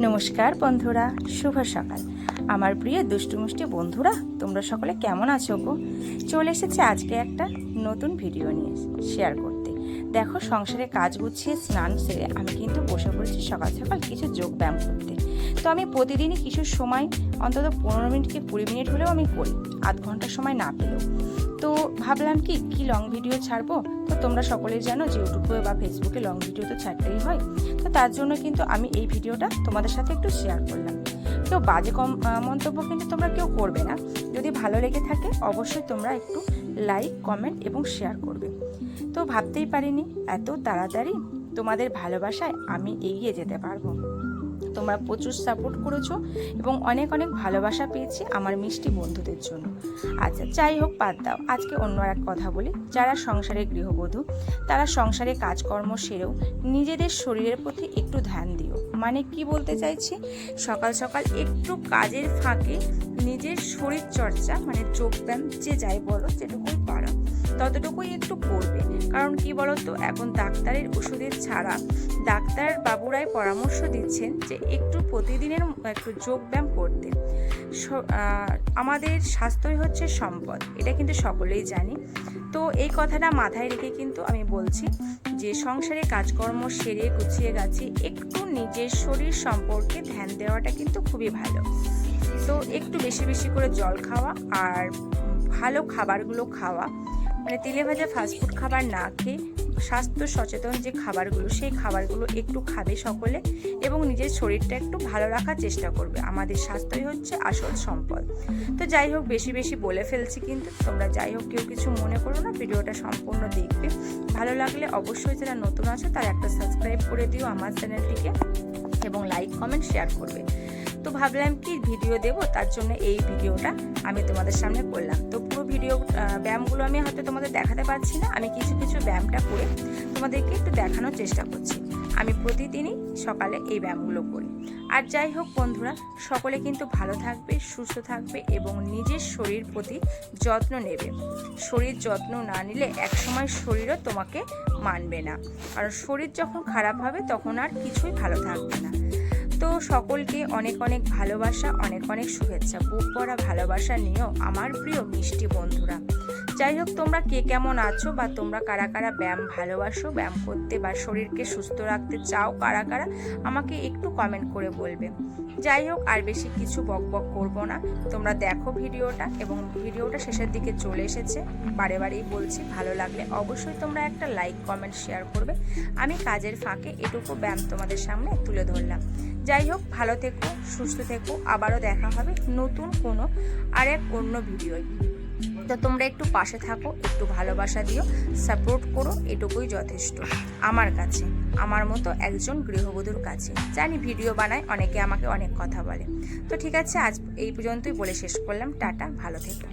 নমস্কার বন্ধুরা, শুভ সকাল। আমার প্রিয় দুষ্টুমিষ্টি বন্ধুরা, তোমরা সকলে কেমন আছো গো? চলে এসেছে আজকে একটা নতুন ভিডিও নিয়ে শেয়ার করতে। দেখো, সংসারে কাজ গুছিয়ে স্নান সেরে আমি কিন্তু বসে পড়েছি সকাল সকাল কিছু যোগ ব্যায়াম করতে। তো আমি প্রতিদিনই কিছু সময়, অন্তত 15 মিনিট কি 20 মিনিট হলেও আমি করি, আধ ঘন্টা সময় না পেলেও। তো ভাবলাম কি লং ভিডিও ছাড়বো। তো তোমরা সকলেই জানো যে ইউটিউবে বা ফেসবুকে লং ভিডিও তো ছাড়তেই হয়। তো তার জন্য কিন্তু আমি এই ভিডিওটা তোমাদের সাথে একটু শেয়ার করলাম। কেউ বাজে মন্তব্য কিন্তু তোমরা কেউ করবে না। যদি ভালো লেগে থাকে অবশ্যই তোমরা একটু লাইক, কমেন্ট এবং শেয়ার করবে। তো ভাবতেই পারিনি এত তাড়াতাড়ি তোমাদের ভালোবাসায় আমি এগিয়ে যেতে পারবো। তোমরা প্রচুর সাপোর্ট করেছো এবং অনেক অনেক ভালোবাসা পেয়েছি আমার মিষ্টি বন্ধুদের জন্য। আচ্ছা, যাই হোক, বাদ দাও। আজকে অন্য এক কথা বলি। যারা সংসারে গৃহবধূ, তারা সংসারে কাজকর্ম সেরেও নিজেদের শরীরের প্রতি একটু ধ্যান দিও। মানে কি বলতে চাইছি, সকাল সকাল একটু কাজের ফাঁকে নিজের শরীর চর্চা, মানে যোগ ব্যায়াম, যে যাই বলো, যেটুকুই পারো ততটুকুই একটু করবে। কারণ কি বলতো, এখন ডাক্তারের ওষুধের ছাড়া ডাক্তার বাবুরাই পরামর্শ দিচ্ছেন যে একটু প্রতিদিনের একটু যোগ ব্যায়াম করতে। আমাদের স্বাস্থ্যই হচ্ছে সম্পদ, এটা কিন্তু সকলেই জানি। তো এই কথাটা মাথায় রেখে কিন্তু আমি বলছি যে সংসারে কাজকর্ম সেরে গুছিয়ে গেছি, একটু নিজের শরীর সম্পর্কে ধ্যান দেওয়াটা কিন্তু খুবই ভালো। তো একটু বেশি বেশি করে জল খাওয়া আর ভালো খাবারগুলো খাওয়া, মানে তেলে ভাজা ফাস্টফুড খাবার না খেয়ে স্বাস্থ্য সচেতন যে খাবারগুলো, সেই খাবারগুলো একটু খাবে সকলে এবং নিজের শরীরটা একটু ভালো রাখার চেষ্টা করবে। আমাদের স্বাস্থ্যই হচ্ছে আসল সম্পদ। তো যাই হোক, বেশি বেশি বলে ফেলছি, কিন্তু তোমরা যাই হোক কেউ কিছু মনে করো না, ভিডিওটা সম্পূর্ণ দেখবে। ভালো লাগলে অবশ্যই যারা নতুন আছে তারা একটা সাবস্ক্রাইব করে দিও আমার চ্যানেলটিকে এবং লাইক, কমেন্ট, শেয়ার করবে। তো ভাবলাম কি ভিডিও দেব, তার জন্য এই ভিডিওটা আমি তোমাদের সামনে করলাম। তো পুরো ভিডিও ব্যায়ামগুলো আমি হয়তো তোমাদের দেখাতে পারছি না, আমি কিছু কিছু ব্যায়ামটা করে তোমাদেরকে একটু দেখানোর চেষ্টা করছি। আমি প্রতিদিনই সকালে এই ব্যায়ামগুলো করি। আর যাই হোক বন্ধুরা, সকলে কিন্তু ভালো থাকবে, সুস্থ থাকবে এবং নিজের শরীর প্রতি যত্ন নেবে। শরীর যত্ন না নিলে একসময় শরীরও তোমাকে মানবে না, কারণ শরীর যখন খারাপ হবে তখন আর কিছুই ভালো থাকবে না। তো সকলকে অনেক অনেক ভালোবাসা, অনেক অনেক শুভেচ্ছা। বুক ভরা ভালোবাসা নিয়েও আমার প্রিয় মিষ্টি বন্ধুরা। যাই হোক, তোমরা কে কেমন আছো বা তোমরা কারা কারা ব্যায়াম ভালোবাসো, ব্যায়াম করতে বা শরীরকে সুস্থ রাখতে চাও, কারা কারা আমাকে একটু কমেন্ট করে বলবে। যাই হোক, আর বেশি কিছু বকবক করবো না, তোমরা দেখো ভিডিওটা এবং ভিডিওটা শেষের দিকে চলে এসেছে। বারে বারেই বলছি, ভালো লাগলে অবশ্যই তোমরা একটা লাইক, কমেন্ট, শেয়ার করবে। আমি কাজের ফাঁকে এটুকু ব্যায়াম তোমাদের সামনে তুলে ধরলাম। যাই হোক, ভালো থেকো, সুস্থ থেকো। আবারও দেখা হবে নতুন কোনো আরেক অন্য ভিডিওয়। তো তোমরা একটু পাশে থাকো, একটু ভালোবাসা দিও, সাপোর্ট করো, এটুকুই যথেষ্ট আমার কাছে, আমার মতো একজন গৃহবধূর কাছে। জানি ভিডিও বানায় অনেকে আমাকে অনেক কথা বলে। তো ঠিক আছে, আজ এই পর্যন্তই বলে শেষ করলাম। টাটা, ভালো থেকো।